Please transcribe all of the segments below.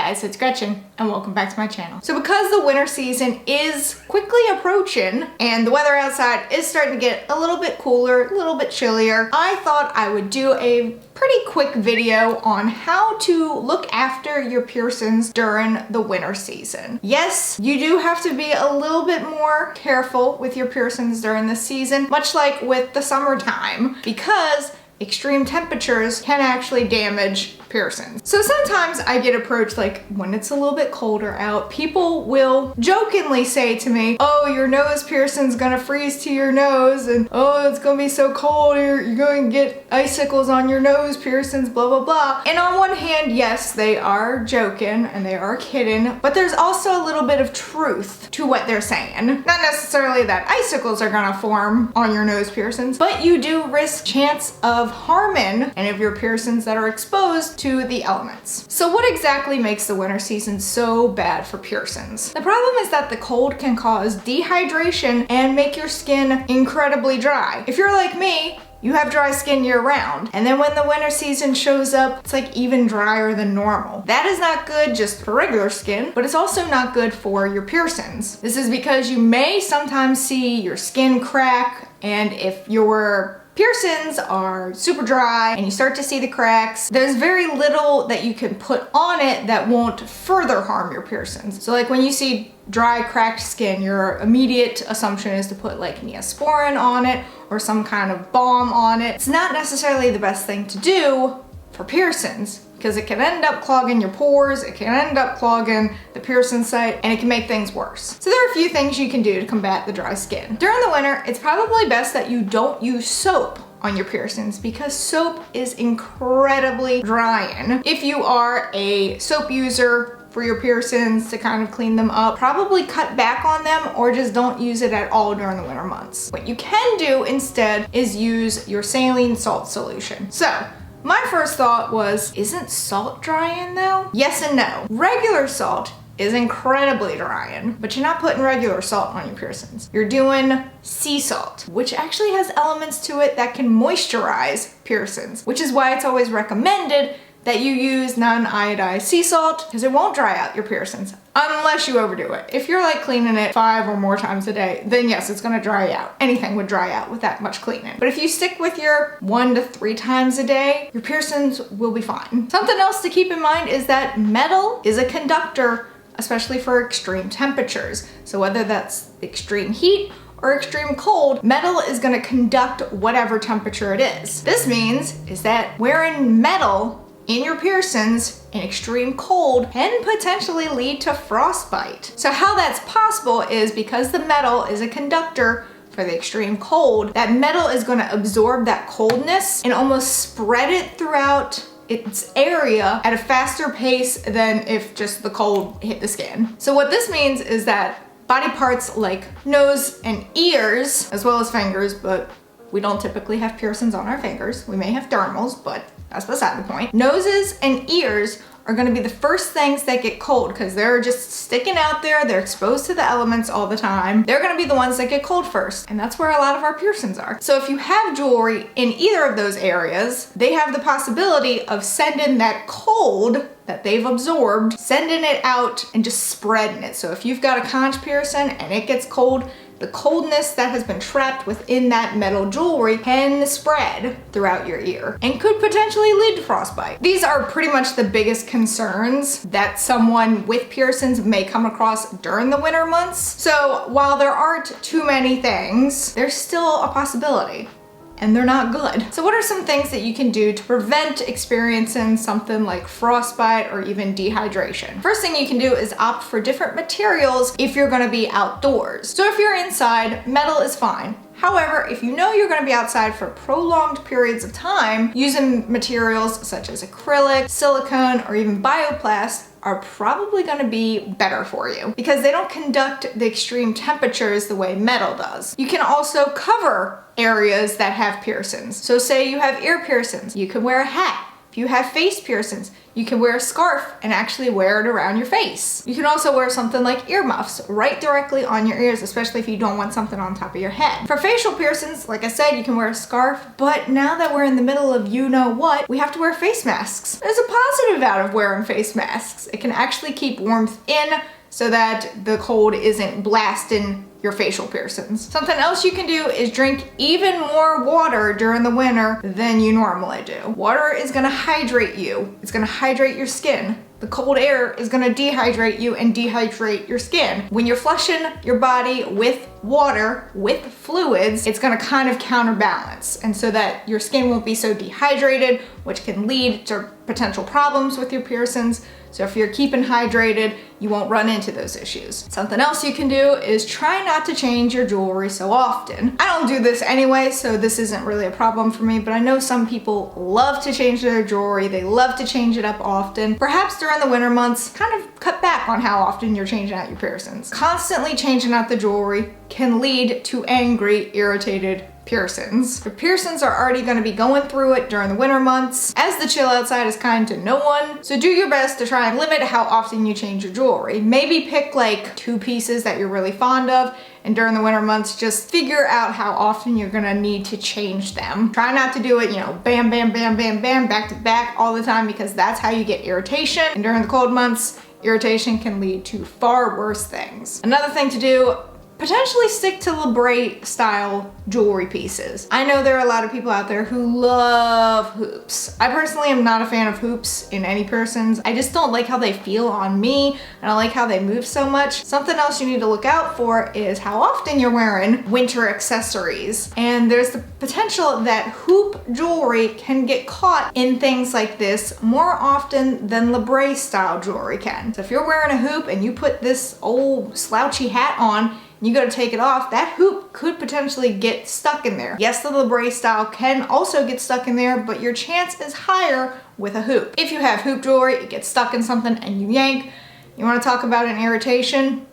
guys, it's Gretchen and welcome back to my channel. So because the winter season is quickly approaching and the weather outside is starting to get a little bit cooler, a little bit chillier, I thought I would do a pretty quick video on how to look after your piercings during the winter season. Yes, you do have to be a little bit more careful with your piercings during the season, much like with the summertime, because extreme temperatures can actually damage piercings. So sometimes I get approached, like when it's a little bit colder out, people will jokingly say to me, oh, your nose piercing's gonna freeze to your nose, and oh, it's gonna be so cold, you're going to get icicles on your nose piercings, blah, blah, blah. And on one hand, yes, they are joking and they are kidding, but there's also a little bit of truth to what they're saying. Not necessarily that icicles are gonna form on your nose piercings, but you do risk chance of harming any of your piercings that are exposed to the elements. So what exactly makes the winter season so bad for piercings? The problem is that the cold can cause dehydration and make your skin incredibly dry. If you're like me, you have dry skin year round, and then when the winter season shows up, it's like even drier than normal. That is not good just for regular skin, but it's also not good for your piercings. This is because you may sometimes see your skin crack, and if your piercings are super dry and you start to see the cracks, there's very little that you can put on it that won't further harm your piercings. So like when you see dry, cracked skin, your immediate assumption is to put like Neosporin on it or some kind of balm on it. It's not necessarily the best thing to do for piercings, because it can end up clogging your pores, it can end up clogging the piercing site, and it can make things worse. So there are a few things you can do to combat the dry skin. During the winter, it's probably best that you don't use soap on your piercings, because soap is incredibly drying. If you are a soap user for your piercings to kind of clean them up, probably cut back on them or just don't use it at all during the winter months. What you can do instead is use your saline salt solution. So my first thought was, isn't salt drying though? Yes and no. Regular salt is incredibly drying, but you're not putting regular salt on your piercings. You're doing sea salt, which actually has elements to it that can moisturize piercings, which is why it's always recommended that you use non-iodized sea salt, because it won't dry out your piercings unless you overdo it. If you're like cleaning it 5 or more times a day, then yes, it's gonna dry out. Anything would dry out with that much cleaning. But if you stick with your 1 to 3 times a day, your piercings will be fine. Something else to keep in mind is that metal is a conductor, especially for extreme temperatures. So whether that's extreme heat or extreme cold, metal is gonna conduct whatever temperature it is. This means is that wearing metal in your piercings in extreme cold can potentially lead to frostbite. So how that's possible is because the metal is a conductor for the extreme cold, that metal is going to absorb that coldness and almost spread it throughout its area at a faster pace than if just the cold hit the skin. So what this means is that body parts like nose and ears, as well as fingers, but we don't typically have piercings on our fingers. We may have dermals, but that's beside the point. Noses and ears are gonna be the first things that get cold because they're just sticking out there, they're exposed to the elements all the time. They're gonna be the ones that get cold first, and that's where a lot of our piercings are. So if you have jewelry in either of those areas, they have the possibility of sending that cold that they've absorbed, sending it out and just spreading it. So if you've got a conch piercing and it gets cold, the coldness that has been trapped within that metal jewelry can spread throughout your ear and could potentially lead to frostbite. These are pretty much the biggest concerns that someone with piercings may come across during the winter months. So while there aren't too many things, there's still a possibility, and they're not good. So what are some things that you can do to prevent experiencing something like frostbite or even dehydration? First thing you can do is opt for different materials if you're gonna be outdoors. So if you're inside, metal is fine. However, if you know you're gonna be outside for prolonged periods of time, using materials such as acrylic, silicone, or even bioplast are probably gonna be better for you because they don't conduct the extreme temperatures the way metal does. You can also cover areas that have piercings. So say you have ear piercings, you can wear a hat. If you have face piercings, you can wear a scarf and actually wear it around your face. You can also wear something like earmuffs right directly on your ears, especially if you don't want something on top of your head. For facial piercings, like I said, you can wear a scarf, but now that we're in the middle of you know what, we have to wear face masks. There's a positive out of wearing face masks. It can actually keep warmth in so that the cold isn't blasting your facial piercings. Something else you can do is drink even more water during the winter than you normally do. Water is gonna hydrate you. It's gonna hydrate your skin. The cold air is gonna dehydrate you and dehydrate your skin. When you're flushing your body with water, with fluids, it's gonna kind of counterbalance, and so that your skin won't be so dehydrated, which can lead to potential problems with your piercings. So if you're keeping hydrated, you won't run into those issues. Something else you can do is try not to change your jewelry so often. I don't do this anyway, so this isn't really a problem for me, but I know some people love to change their jewelry. They love to change it up often. Perhaps during the winter months, kind of cut back on how often you're changing out your piercings. Constantly changing out the jewelry can lead to angry, irritated piercings. The piercings are already going to be going through it during the winter months, as the chill outside is kind to no one. So do your best to try and limit how often you change your jewelry. Maybe pick like 2 pieces that you're really fond of, and during the winter months, just figure out how often you're gonna need to change them. Try not to do it, you know, bam, bam, bam, bam, bam, back to back all the time, because that's how you get irritation. And during the cold months, irritation can lead to far worse things. Another thing to do, potentially stick to lambré style jewelry pieces. I know there are a lot of people out there who love hoops. I personally am not a fan of hoops in any piercings. I just don't like how they feel on me. I don't like how they move so much. Something else you need to look out for is how often you're wearing winter accessories. And there's the potential that hoop jewelry can get caught in things like this more often than lambré style jewelry can. So if you're wearing a hoop and you put this old slouchy hat on, you gotta take it off, that hoop could potentially get stuck in there. Yes, the lambré style can also get stuck in there, but your chance is higher with a hoop. If you have hoop jewelry, it gets stuck in something and you yank, you wanna talk about an irritation?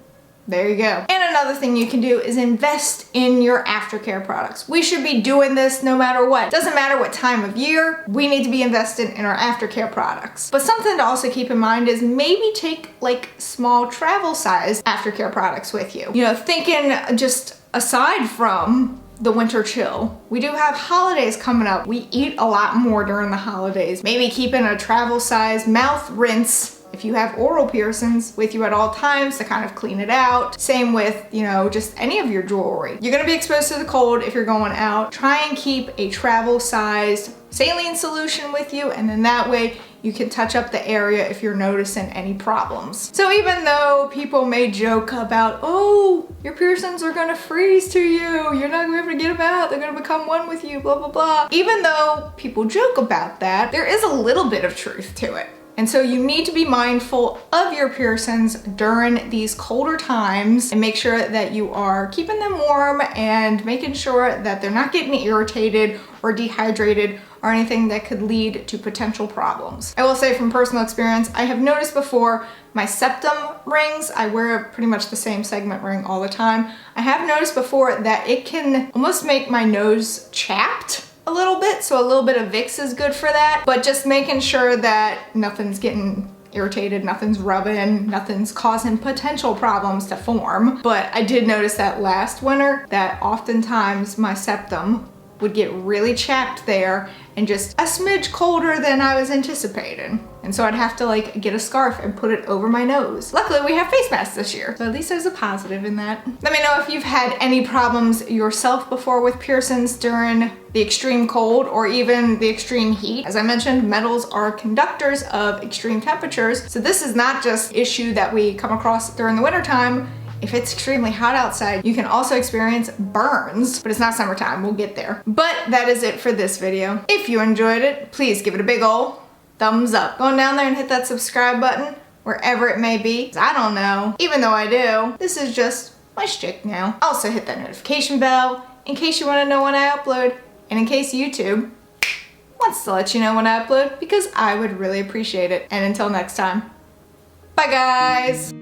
There you go. And another thing you can do is invest in your aftercare products. We should be doing this no matter what. Doesn't matter what time of year, we need to be investing in our aftercare products. But something to also keep in mind is maybe take like small travel size aftercare products with you. You know, thinking just aside from the winter chill, we do have holidays coming up. We eat a lot more during the holidays. Maybe keeping a travel size mouth rinse if you have oral piercings with you at all times to kind of clean it out. Same with, you know, just any of your jewelry. You're gonna be exposed to the cold if you're going out. Try and keep a travel sized saline solution with you, and then that way you can touch up the area if you're noticing any problems. So even though people may joke about, oh, your piercings are gonna freeze to you, you're not gonna be able to get them out, they're gonna become one with you, blah, blah, blah. Even though people joke about that, there is a little bit of truth to it. And so you need to be mindful of your piercings during these colder times and make sure that you are keeping them warm and making sure that they're not getting irritated or dehydrated or anything that could lead to potential problems. I will say from personal experience, I have noticed before my septum rings, I wear pretty much the same segment ring all the time. I have noticed before that it can almost make my nose chapped a little bit, so a little bit of Vicks is good for that, but just making sure that nothing's getting irritated, nothing's rubbing, nothing's causing potential problems to form. But I did notice that last winter that oftentimes my septum would get really chapped there and just a smidge colder than I was anticipating. And so I'd have to like get a scarf and put it over my nose. Luckily we have face masks this year, so at least there's a positive in that. Let me know if you've had any problems yourself before with piercings during the extreme cold or even the extreme heat. As I mentioned, metals are conductors of extreme temperatures, so this is not just an issue that we come across during the wintertime. If it's extremely hot outside, you can also experience burns, but it's not summertime, we'll get there. But that is it for this video. If you enjoyed it, please give it a big ol' thumbs up. Go down there and hit that subscribe button, wherever it may be. I don't know, even though I do. This is just my shtick now. Also hit that notification bell in case you wanna know when I upload, and in case YouTube wants to let you know when I upload, because I would really appreciate it. And until next time, bye guys.